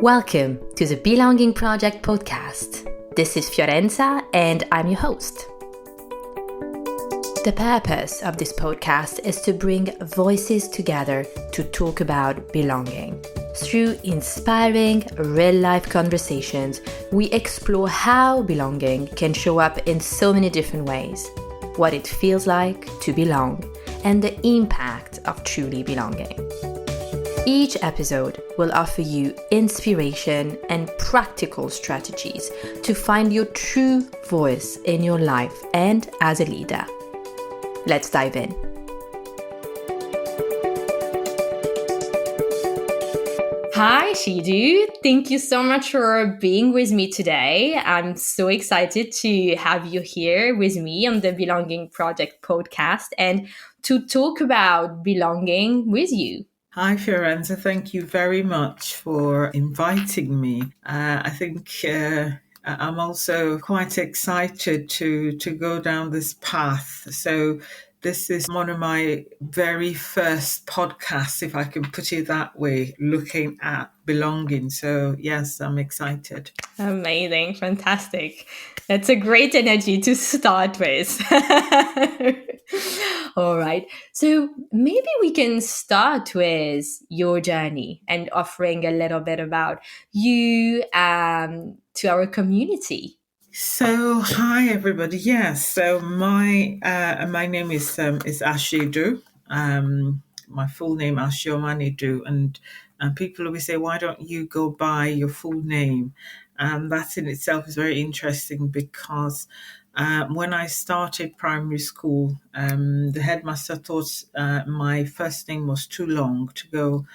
Welcome to the Belonging Project podcast. This is Fiorenza and I'm your host. The purpose of this podcast is to bring voices together to talk about belonging. Through inspiring, real-life conversations, we explore how belonging can show up in so many different ways, what it feels like to belong, and the impact of truly belonging. Each episode will offer you inspiration and practical strategies to find your true voice in your life and as a leader. Let's dive in. Hi, Ashiedu. Thank you so much for being with me today. I'm so excited to have you here with me on the Belonging Project podcast and to talk about belonging with you. Hi, Fiorenza. Thank you very much for inviting me. I think I'm also quite excited to go down this path. So this is one of my very first podcasts, if I can put it that way, looking at belonging. So yes, I'm excited. Amazing. Fantastic. That's a great energy to start with. All right. So maybe we can start with your journey and offering a little bit about you to our community. So hi everybody. Yes. So my name is Ashiedu. My full name Ashiedu, and people always say, why don't you go by your full name? And that in itself is very interesting because when I started primary school, the headmaster thought my first name was too long to go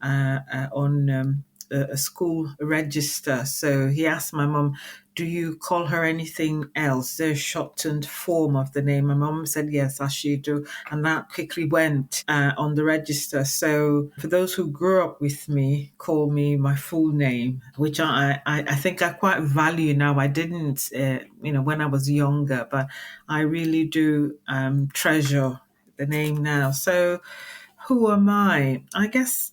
on a school register. So he asked my mum, do you call her anything else? The shortened form of the name. My mum said, yes, Ashiedu. And that quickly went on the register. So for those who grew up with me, call me my full name, which I think I quite value now. I didn't, when I was younger, but I really do treasure the name now. So who am I? I guess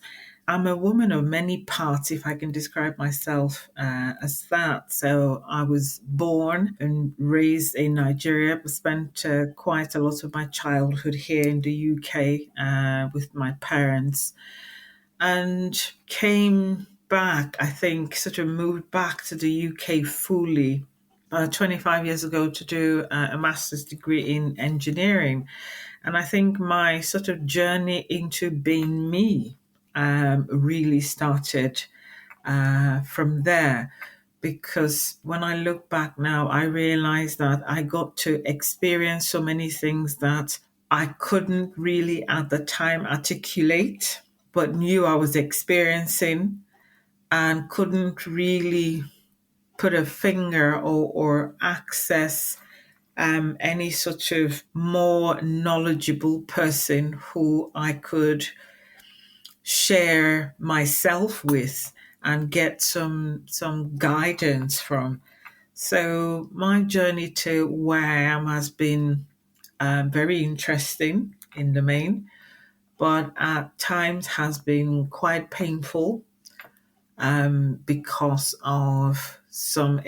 I'm a woman of many parts, if I can describe myself as that. So I was born and raised in Nigeria, but spent quite a lot of my childhood here in the UK with my parents, and came back, I think, sort of moved back to the UK fully 25 years ago to do a master's degree in engineering. And I think my sort of journey into being me really started from there, because when I look back now, I realize that I got to experience so many things that I couldn't really at the time articulate, but knew I was experiencing and couldn't really put a finger or access any sort of more knowledgeable person who I could share myself with and get some guidance from. So my journey to where I am has been very interesting in the main, but at times has been quite painful because of some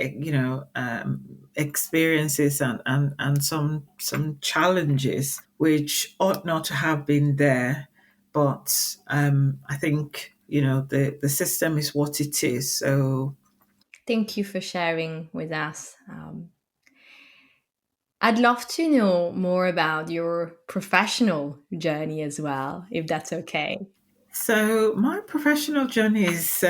experiences and some challenges which ought not to have been there, but I think the system is what it is. So Thank you for sharing with us. I'd love to know more about your professional journey as well, if that's okay. So my professional journey is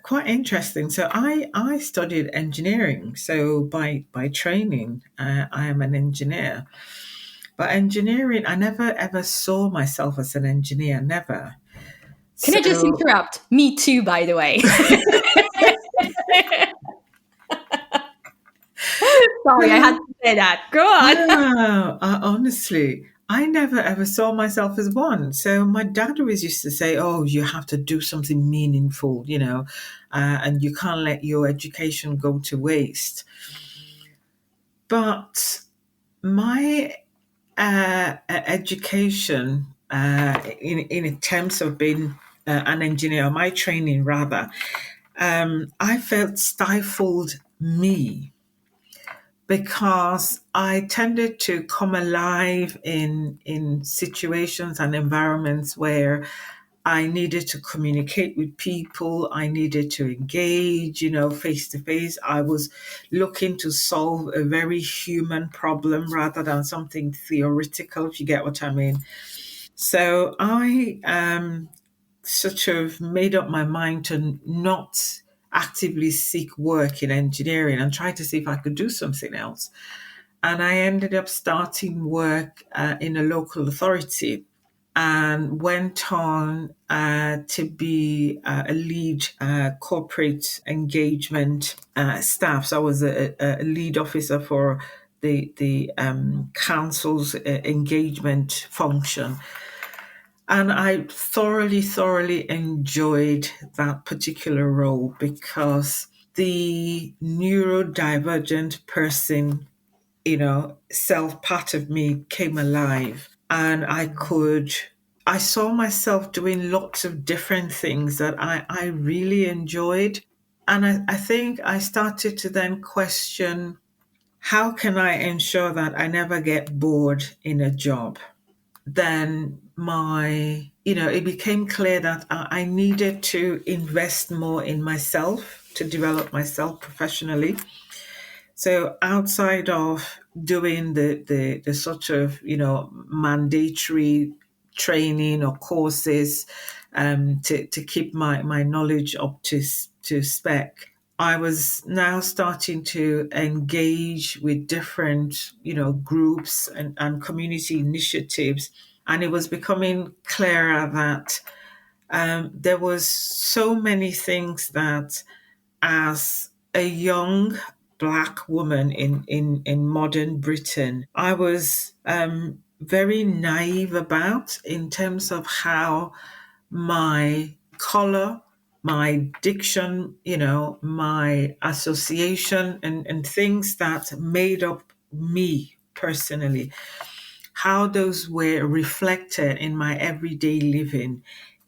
quite interesting. So I studied engineering. So by training, I am an engineer. But engineering, I never ever saw myself as an engineer. Never. Can I just interrupt? Me too, by the way. Sorry, I had to say that. Go on. No, honestly, I never ever saw myself as one. So my dad always used to say, "Oh, you have to do something meaningful, and you can't let your education go to waste." But my education, in terms of being an engineer, my training rather, I felt stifled me because I tended to come alive in situations and environments where I needed to communicate with people. I needed to engage, face to face. I was looking to solve a very human problem rather than something theoretical, if you get what I mean. So I sort of made up my mind to not actively seek work in engineering and try to see if I could do something else. And I ended up starting work in a local authority and went on to be a lead corporate engagement staff. So I was a lead officer for the council's engagement function. And I thoroughly enjoyed that particular role because the neurodivergent person, self part of me came alive. And I saw myself doing lots of different things that I really enjoyed. And I think I started to then question, how can I ensure that I never get bored in a job? Then it became clear that I needed to invest more in myself to develop myself professionally. So outside of doing the sort of, mandatory training or courses to keep my knowledge up to spec, I was now starting to engage with different, groups and community initiatives. And it was becoming clearer that there was so many things that as a young Black woman in modern Britain, I was very naive about in terms of how my color, my diction, my association and things that made up me personally, how those were reflected in my everyday living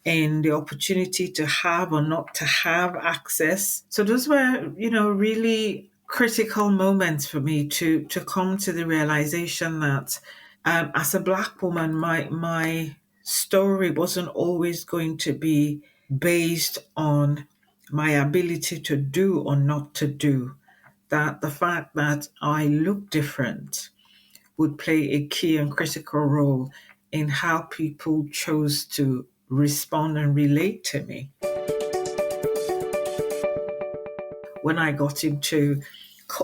and the opportunity to have or not to have access. So those were, really critical moments for me to come to the realization that as a Black woman, my story wasn't always going to be based on my ability to do or not to do. That the fact that I look different would play a key and critical role in how people chose to respond and relate to me. When I got into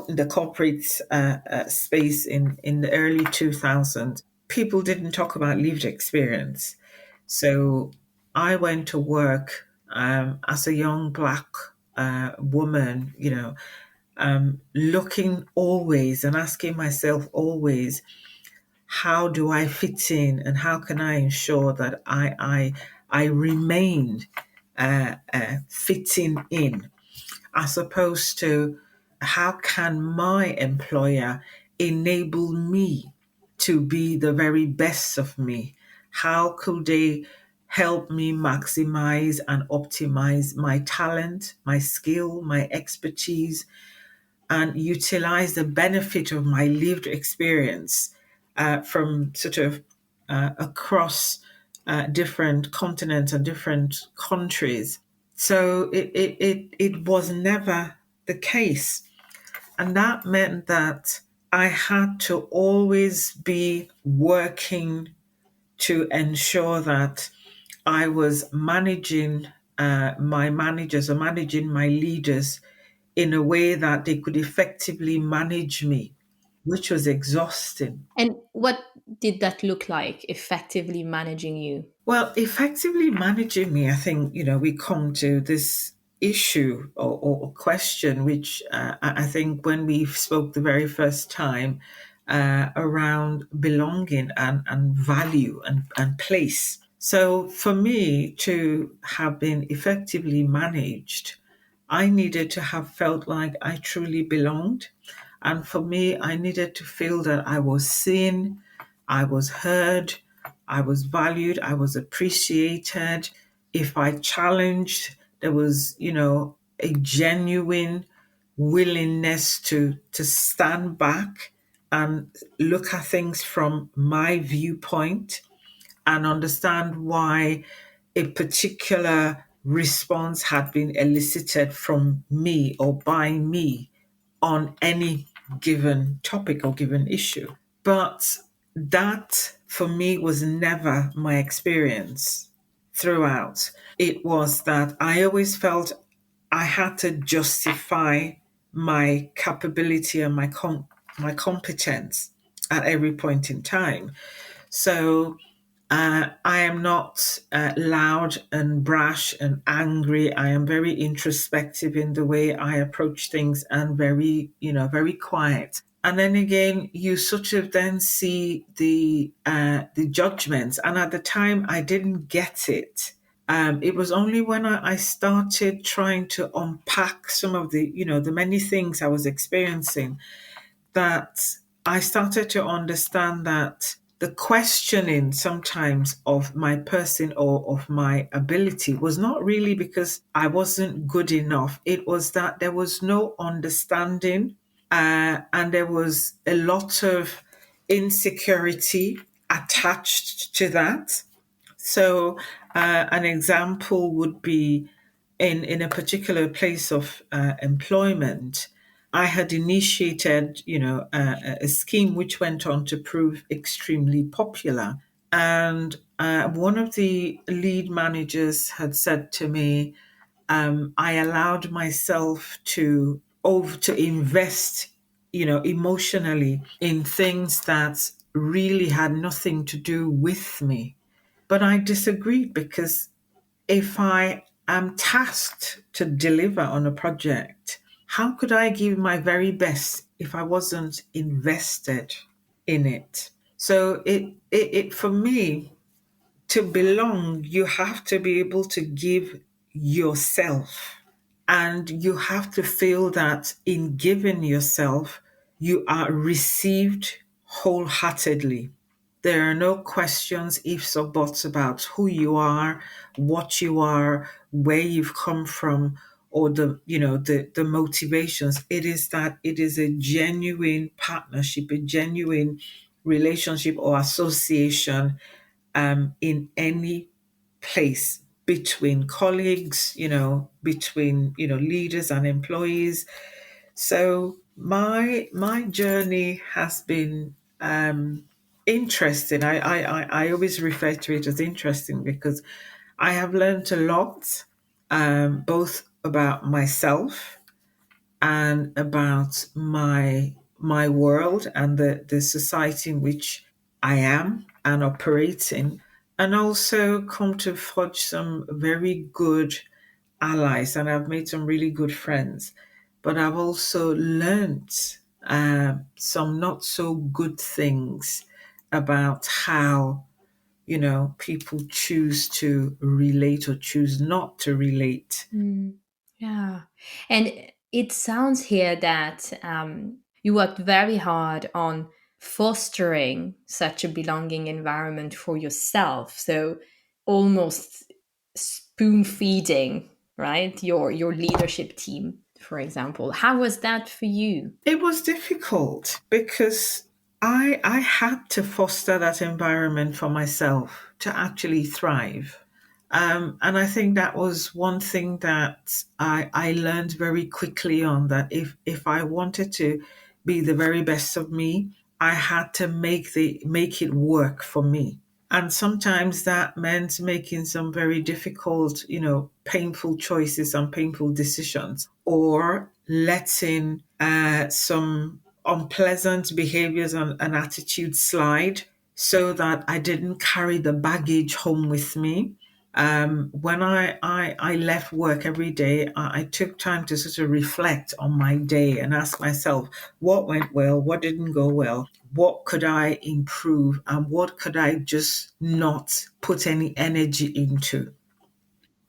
the corporate space in the early 2000s, people didn't talk about lived experience. So I went to work as a young Black woman, looking always and asking myself always, how do I fit in, and how can I ensure that I remain fitting in, as opposed to how can my employer enable me to be the very best of me? How could they help me maximize and optimize my talent, my skill, my expertise, and utilize the benefit of my lived experience from sort of across different continents and different countries. So it was never the case. And that meant that I had to always be working to ensure that I was managing my managers or managing my leaders in a way that they could effectively manage me, which was exhausting. And what did that look like, effectively managing you? Well, effectively managing me, I think, we come to this issue or question, which I think when we spoke the very first time around belonging and value and place. So for me to have been effectively managed, I needed to have felt like I truly belonged. And for me, I needed to feel that I was seen, I was heard, I was valued, I was appreciated. If I challenged, there was, a genuine willingness to stand back and look at things from my viewpoint and understand why a particular response had been elicited from me or by me on any given topic or given issue. But that for me was never my experience throughout. It was that I always felt I had to justify my capability and my competence at every point in time. So I am not loud and brash and angry. I am very introspective in the way I approach things and very, very quiet. And then again, you sort of then see the judgments. And at the time, I didn't get it. It was only when I started trying to unpack some of the many things I was experiencing that I started to understand that the questioning sometimes of my person or of my ability was not really because I wasn't good enough. It was that there was no understanding, and there was a lot of insecurity attached to that. So, an example would be in a particular place of employment. I had initiated, a scheme which went on to prove extremely popular. And one of the lead managers had said to me, I allowed myself to invest, emotionally in things that really had nothing to do with me. But I disagreed because if I am tasked to deliver on a project, how could I give my very best if I wasn't invested in it? So it for me, to belong, you have to be able to give yourself. And you have to feel that in giving yourself, you are received wholeheartedly. There are no questions, ifs or buts about who you are, what you are, where you've come from, or the motivations. It is that it is a genuine partnership, a genuine relationship or association in any place between colleagues, between leaders and employees. So my journey has been interesting. I always refer to it as interesting because I have learned a lot, both about myself and about my world and the society in which I am and operate in, and also come to forge some very good allies, and I've made some really good friends. But I've also learnt some not so good things about how people choose to relate or choose not to relate. Yeah. And it sounds here that you worked very hard on fostering such a belonging environment for yourself. So almost spoon feeding, right? Your leadership team, for example. How was that for you? It was difficult because I had to foster that environment for myself to actually thrive. And I think that was one thing that I learned very quickly on, that if I wanted to be the very best of me, I had to make it work for me. And sometimes that meant making some very difficult, painful choices and painful decisions, or letting some unpleasant behaviors and attitudes slide so that I didn't carry the baggage home with me. When I left work every day, I took time to sort of reflect on my day and ask myself what went well, what didn't go well, what could I improve, and what could I just not put any energy into.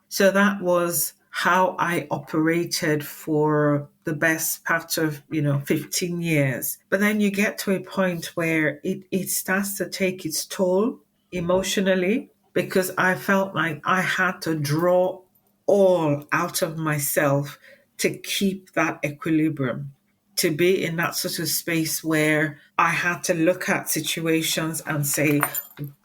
So that was how I operated for the best part of 15 years. But then you get to a point where it starts to take its toll emotionally, because I felt like I had to draw all out of myself to keep that equilibrium, to be in that sort of space where I had to look at situations and say,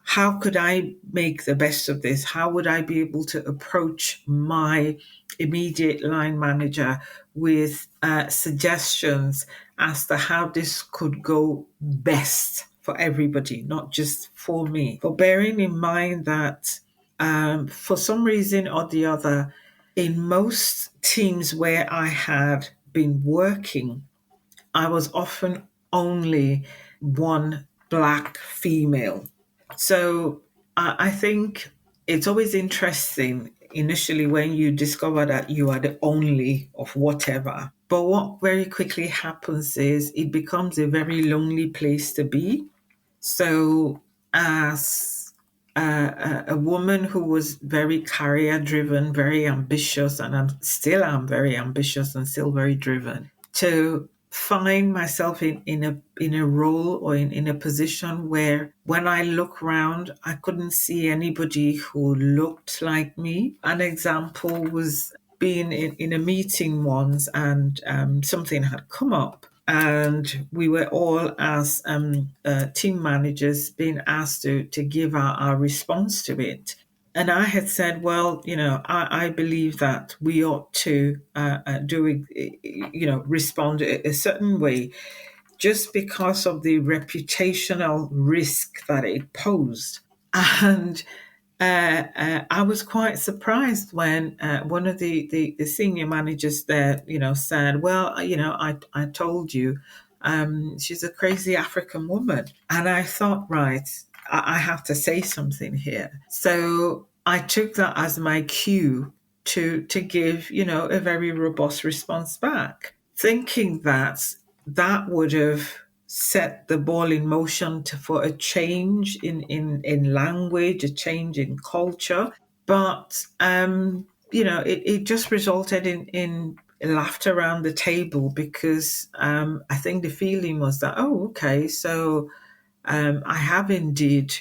how could I make the best of this? How would I be able to approach my immediate line manager with suggestions as to how this could go best for everybody, not just for me? But bearing in mind that for some reason or the other, in most teams where I had been working, I was often only one Black female. So I think it's always interesting initially when you discover that you are the only of whatever. But what very quickly happens is it becomes a very lonely place to be. So, as a woman who was very career driven, very ambitious, and I'm very ambitious and still very driven, to find myself in a role or in a position where when I look around, I couldn't see anybody who looked like me. An example was being in a meeting once, and something had come up, and we were all, as team managers, being asked to give our response to it. And I had said, well, I believe that we ought to respond a certain way, just because of the reputational risk that it posed. And I was quite surprised when one of the senior managers there, said, well, I told you, she's a crazy African woman. And I thought, right, I have to say something here. So I took that as my cue to give, a very robust response back, thinking that would have set the ball in motion for a change in language, a change in culture. But, it just resulted in laughter around the table, because I think the feeling was that, oh, okay, so I have indeed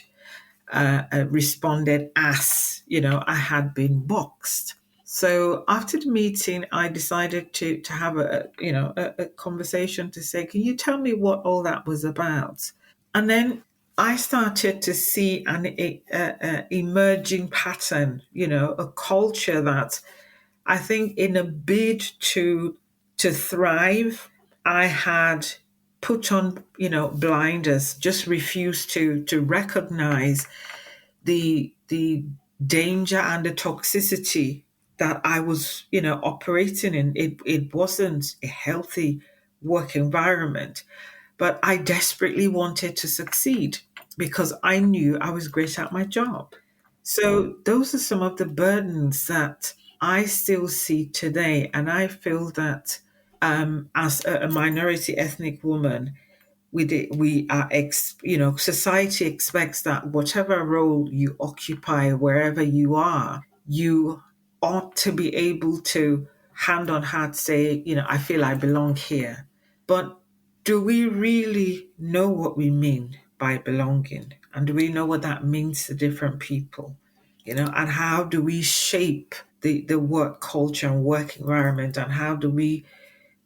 responded as, I had been boxed. So after the meeting, I decided to have a conversation to say, can you tell me what all that was about? And then I started to see an emerging pattern, a culture that I think, in a bid to thrive, I had put on, blinders, just refused to recognize the danger and the toxicity that I was, operating in. It wasn't a healthy work environment, but I desperately wanted to succeed because I knew I was great at my job. So those are some of the burdens that I still see today, and I feel that as a minority ethnic woman, we are society expects that whatever role you occupy wherever you are, you ought to be able to hand on heart say, I feel I belong here. But do we really know what we mean by belonging, and do we know what that means to different people, and how do we shape the work culture and work environment, and how do we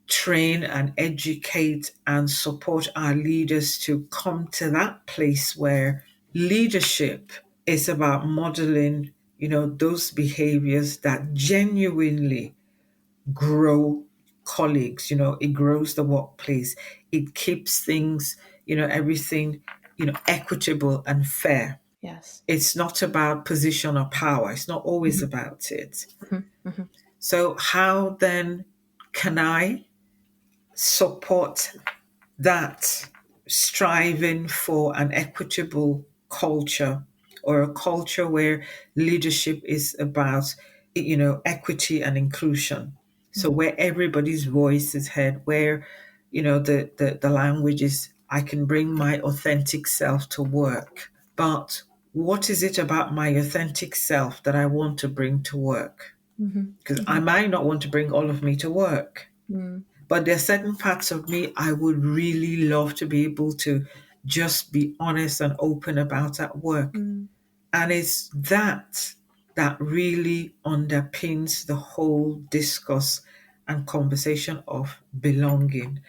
train and educate and support our leaders to come to that place where leadership is about modeling, those behaviors that genuinely grow colleagues, it grows the workplace, it keeps things, everything, equitable and fair. Yes. It's not about position or power. It's not always about it. So how then can I support that striving for an equitable culture, or a culture where leadership is about, equity and inclusion? So where everybody's voice is heard, where, the language is, I can bring my authentic self to work. But what is it about my authentic self that I want to bring to work? Because I might not want to bring all of me to work. But there are certain parts of me I would really love to be able to just be honest and open about at work. And it's that really underpins the whole discourse and conversation of belonging.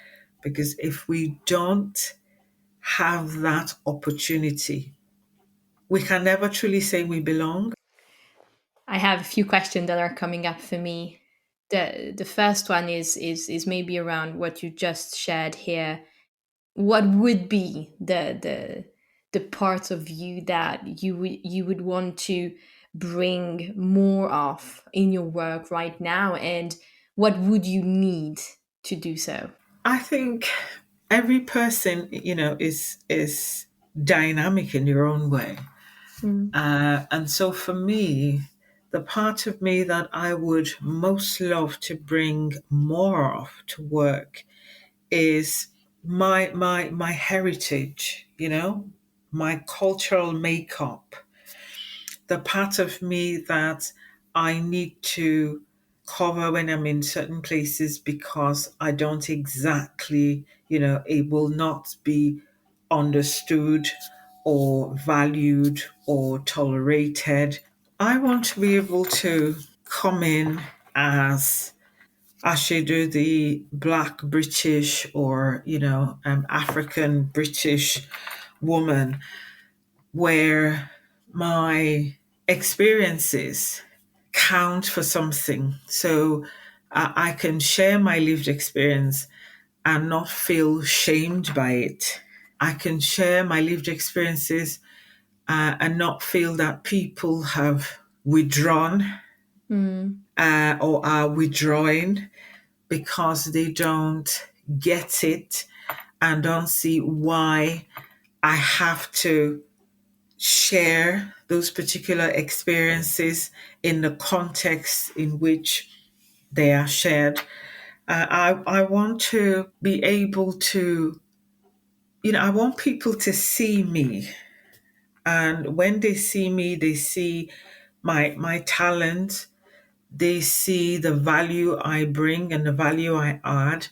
Because if we don't have that opportunity, we can never truly say we belong. I have a few questions that are coming up for me. The first one is maybe around what you just shared here. What would be the parts of you that you would want to bring more of in your work right now, and what would you need to do so? I think every person, is dynamic in your own way. Mm. And so for me, the part of me that I would most love to bring more of to work is my heritage, my cultural makeup, the part of me that I need to cover when I'm in certain places because I don't exactly, it will not be understood or valued or tolerated. I want to be able to come in as Ashiedu, the Black British or, African British woman, where my experiences count for something. So I can share my lived experience and not feel shamed by it. I can share my lived experiences and not feel that people have withdrawn Mm. or are withdrawing because they don't get it and don't see why I have to share those particular experiences in the context in which they are shared. I want to be able to, I want people to see me. And when they see me, they see my talent, they see the value I bring and the value I add.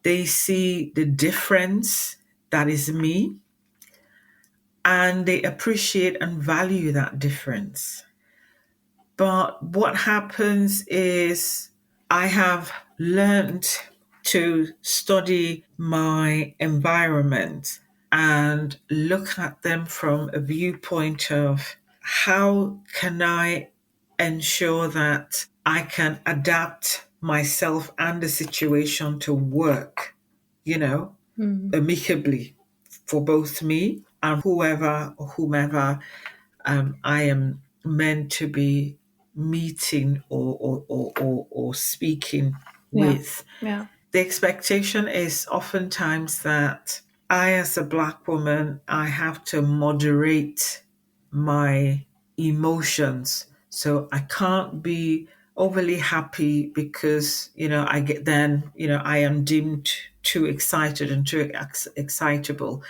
They see the difference that is me, and they appreciate and value that difference. But what happens is I have learned to study my environment and look at them from a viewpoint of how can I ensure that I can adapt myself and the situation to work, you know, Mm. amicably for both me and whoever or whomever I am meant to be meeting or speaking Yeah. with. Yeah. The expectation is oftentimes that I, as a Black woman, I have to moderate my emotions. So I can't be overly happy because, I get then, I am deemed too excited and too excitable.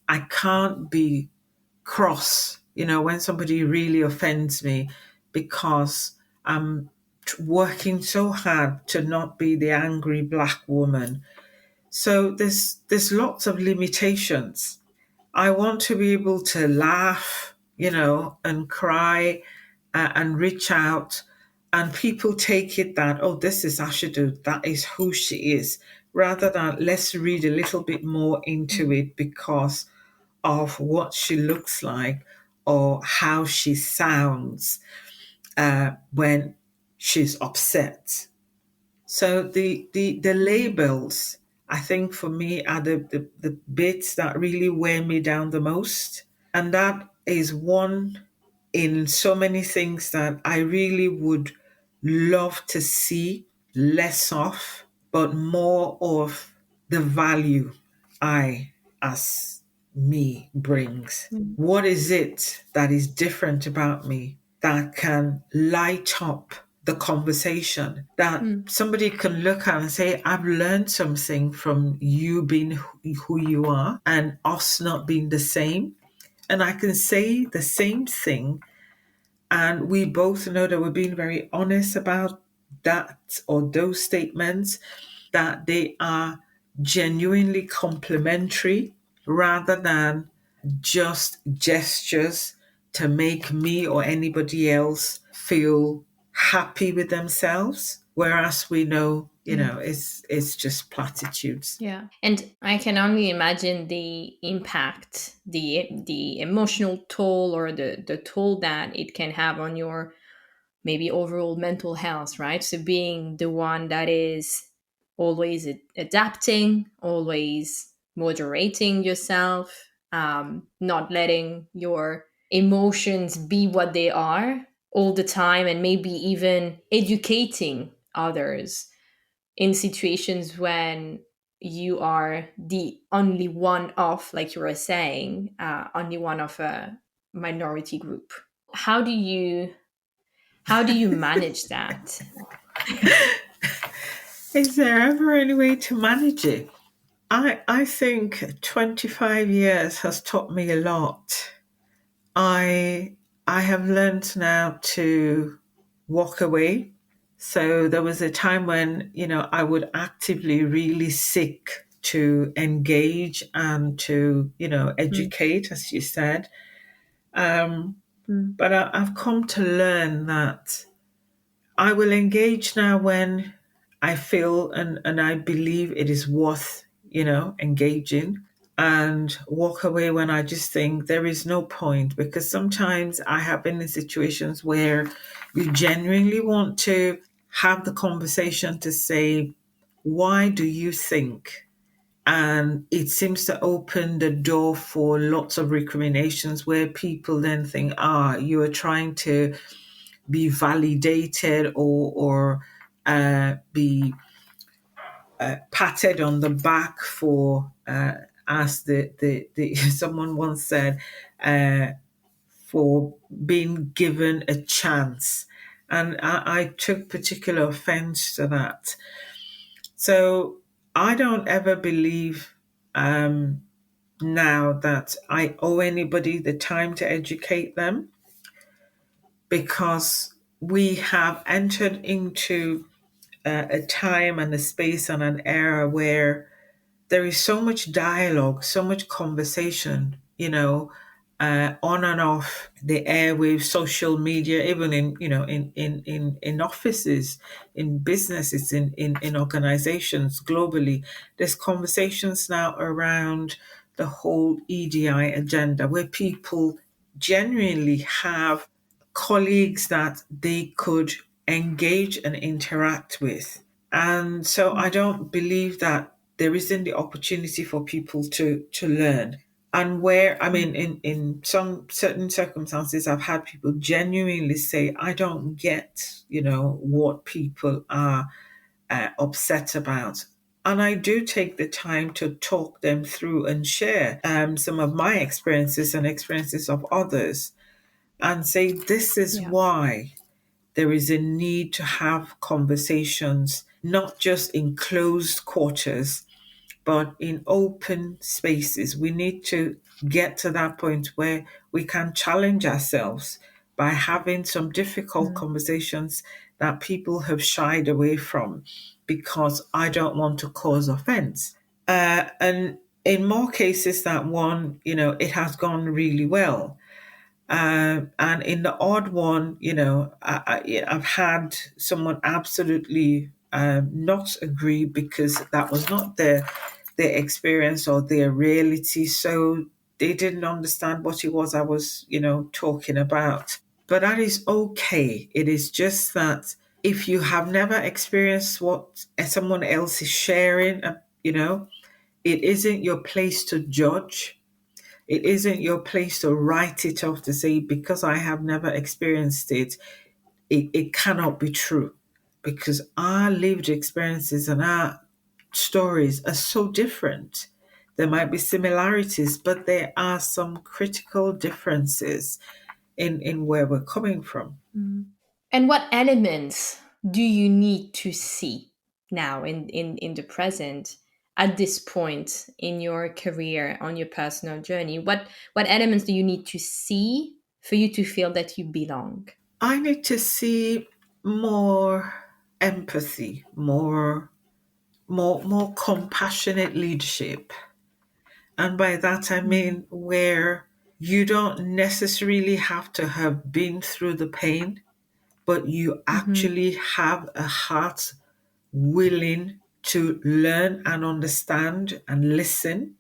I can't be cross, when somebody really offends me because I'm working so hard to not be the angry Black woman. So there's lots of limitations. I want to be able to laugh, and cry and reach out, and people take it that, oh, this is Ashiedu, that is who she is, rather than let's read a little bit more into Mm. it because of what she looks like or how she sounds when she's upset. So the labels, I think for me, are the bits that really wear me down the most. And that is one in so many things that I really would love to see less of, but more of the value I, as me, brings. Mm. What is it that is different about me that can light up the conversation, that Mm. somebody can look at and say, I've learned something from you being who you are and us not being the same. And I can say the same thing. And we both know that we're being very honest about that or those statements, that they are genuinely complimentary rather than just gestures to make me or anybody else feel happy with themselves. whereas we know, it's just platitudes. Yeah. And I can only imagine the impact, the emotional toll, or the toll that it can have on your maybe overall mental health, right? So being the one that is always adapting, always moderating yourself, not letting your emotions be what they are all the time, and maybe even educating others in situations when you are the only one of, like you were saying, only one of a minority group. How do you manage that? Is there ever any way to manage it? I think 25 years has taught me a lot. I have learned now to walk away. So there was a time when, I would actively really seek to engage and to, Mm, educate, as you said. Um, mm, but I've come to learn that I will engage now when I feel and I believe it is worth, engaging, and walk away when I just think there is no point. Because sometimes I have been in situations where you genuinely want to have the conversation to say, why do you think? And it seems to open the door for lots of recriminations where people then think, you are trying to be validated or be patted on the back for, as the someone once said, uh, for being given a chance. And I took particular offense to that. So I don't ever believe now that I owe anybody the time to educate them, because we have entered into a time and a space and an era where there is so much dialogue, so much conversation, on and off the airwaves, social media, even in, in offices, in businesses, in organizations globally. There's conversations now around the whole EDI agenda where people genuinely have colleagues that they could engage and interact with. And so I mm, don't believe that there isn't the opportunity for people to learn. And where, I mm, mean, in some certain circumstances, I've had people genuinely say, I don't get, what people are upset about. And I do take the time to talk them through and share some of my experiences and experiences of others, and say, this is yeah. why there is a need to have conversations, not just in closed quarters, but in open spaces. We need to get to that point where we can challenge ourselves by having some difficult Mm, conversations that people have shied away from because I don't want to cause offense. And in more cases than one, it has gone really well. And in the odd one, I've had someone absolutely not agree because that was not their experience or their reality. So they didn't understand what it was I was, talking about. But that is okay. It is just that if you have never experienced what someone else is sharing, it isn't your place to judge. It isn't your place to write it off to say, because I have never experienced it, it cannot be true. Because our lived experiences and our stories are so different. There might be similarities, but there are some critical differences in where we're coming from. mm. And what elements do you need to see now in the present, at this point in your career, on your personal journey? What elements do you need to see for you to feel that you belong? I need to see more empathy, more compassionate leadership. And by that, I Mm, mean where you don't necessarily have to have been through the pain but you actually have a heart willing to learn and understand and listen.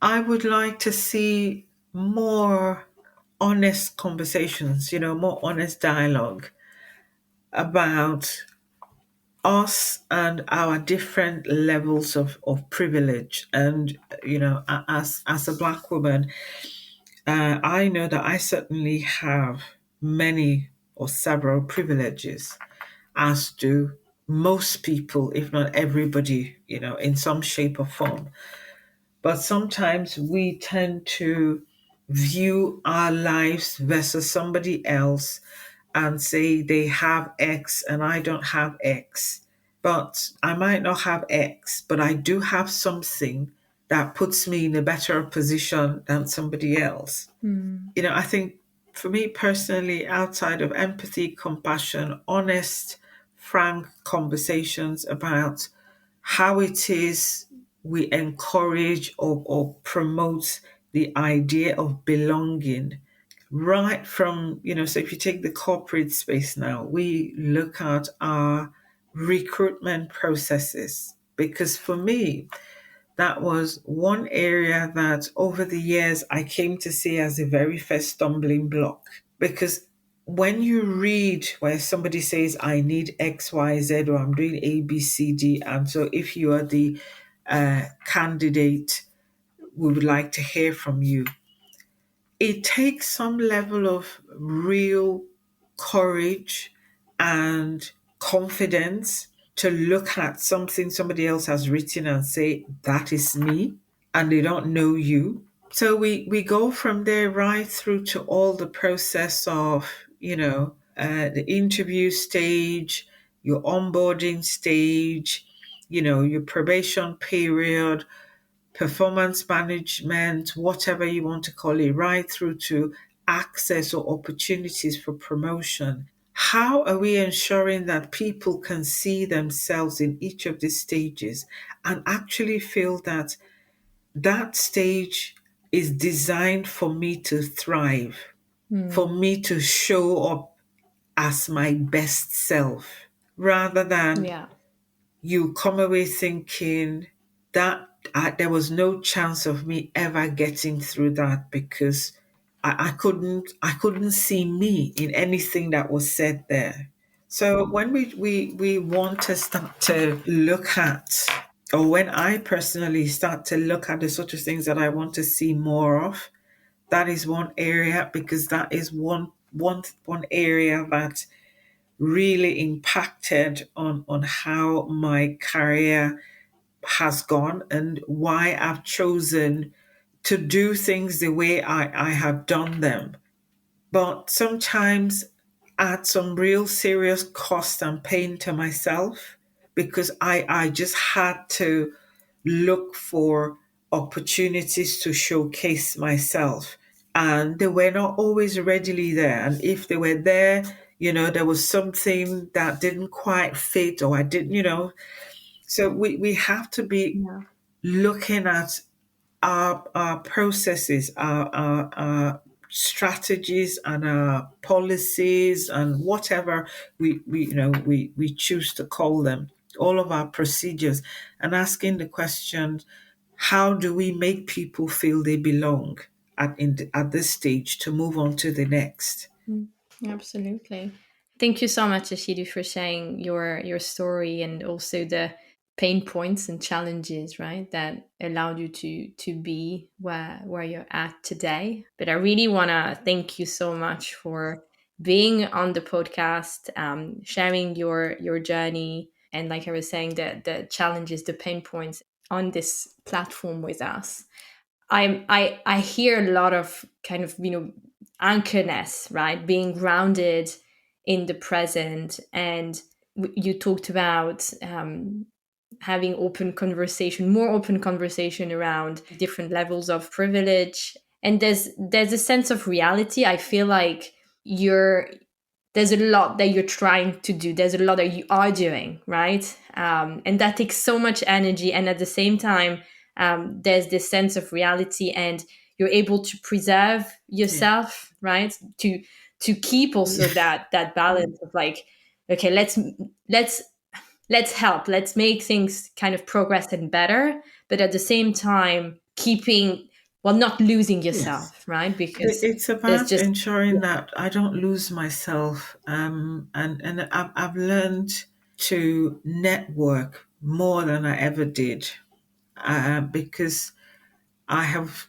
I would like to see more honest conversations, more honest dialogue about us and our different levels of privilege. And, as a Black woman, I know that I certainly have many or several privileges, as do most people, if not everybody, in some shape or form. But sometimes we tend to view our lives versus somebody else and say they have X and I don't have X. But I might not have X, but I do have something that puts me in a better position than somebody else. I think for me personally, outside of empathy, compassion, honest, frank conversations about how it is we encourage or promote the idea of belonging, right from, so if you take the corporate space now, we look at our recruitment processes. Because for me, that was one area that over the years I came to see as the very first stumbling block. Because when you read where somebody says, I need X, Y, Z, or I'm doing A, B, C, D, and so if you are the candidate, we would like to hear from you. It takes some level of real courage and confidence to look at something somebody else has written and say, that is me, and they don't know you. So we go from there right through to all the process of, the interview stage, your onboarding stage, your probation period, performance management, whatever you want to call it, right through to access or opportunities for promotion. How are we ensuring that people can see themselves in each of these stages and actually feel that that stage is designed for me to thrive, for me to show up as my best self, rather than Yeah. you come away thinking that there was no chance of me ever getting through that because I couldn't see me in anything that was said there. So when we want to start to look at, or when I personally start to look at the sort of things that I want to see more of, that is one area, because that is one area that really impacted on how my career has gone and why I've chosen to do things the way I have done them. But sometimes at some real serious cost and pain to myself, because I just had to look for opportunities to showcase myself. And they were not always readily there. And if they were there, there was something that didn't quite fit, or I didn't, So we have to be Yeah. looking at our processes, our strategies, and our policies, and whatever we choose to call them, all of our procedures, and asking the question: how do we make people feel they belong at this stage to move on to the next? Absolutely. Thank you so much, Ashiedu, for sharing your story and also the pain points and challenges, right, that allowed you to be where you're at today. But I really want to thank you so much for being on the podcast, sharing your journey, and like I was saying, the challenges, the pain points on this platform with us. I hear a lot of kind of anchorness, right? Being grounded in the present, and you talked about having open conversation, more open conversation around different levels of privilege, and there's a sense of reality. I feel like you're there's a lot that you're trying to do. There's a lot that you are doing, right? And that takes so much energy. And at the same time, there's this sense of reality, and you're able to preserve Yeah. yourself, right? to keep also that balance of like, okay, let's help, let's make things kind of progress and better, but at the same time keeping, well, not losing yourself, right? Because it's there's about just ensuring that I don't lose myself. And I've learned to network more than I ever did, because I have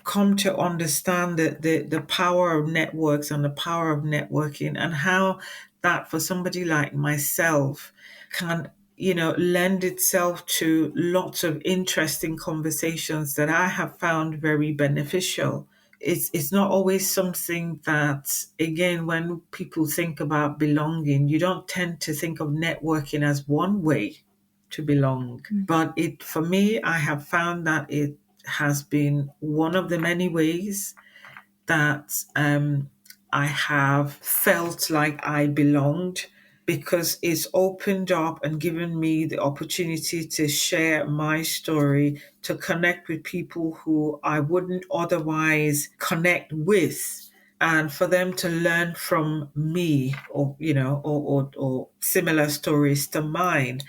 come to understand the power of networks and the power of networking, and how that for somebody like myself can, lend itself to lots of interesting conversations that I have found very beneficial. It's not always something that, again, when people think about belonging, you don't tend to think of networking as one way to belong. But for me, I have found that it has been one of the many ways that I have felt like I belonged, because it's opened up and given me the opportunity to share my story, to connect with people who I wouldn't otherwise connect with, and for them to learn from me, or or similar stories to mine,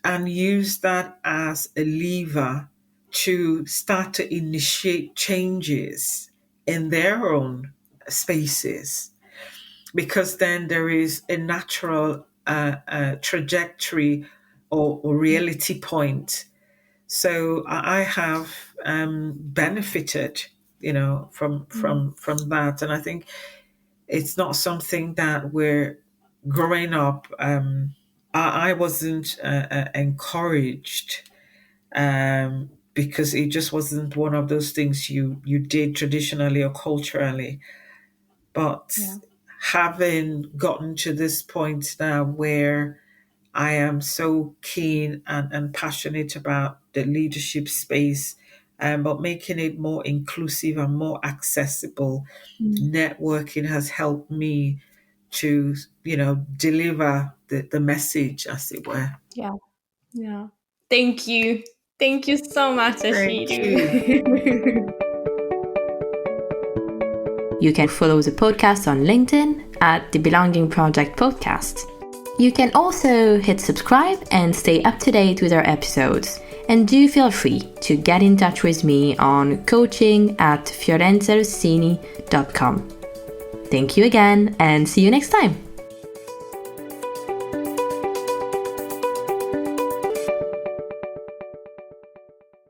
and use that as a lever to start to initiate changes in their own spaces, because then there is a natural trajectory or reality point. So I have benefited, from that, and I think it's not something that we're growing up. I wasn't encouraged, because it just wasn't one of those things you did traditionally or culturally. But having gotten to this point now where I am so keen and passionate about the leadership space, but making it more inclusive and more accessible, networking has helped me to, deliver the message, as it were. Yeah. Thank you. Thank you so much, Thank you. Ashiedu. You can follow the podcast on LinkedIn at the Belonging Project Podcast. You can also hit subscribe and stay up to date with our episodes. And do feel free to get in touch with me on coaching@fiorenzarossini.com. Thank you again, and see you next time.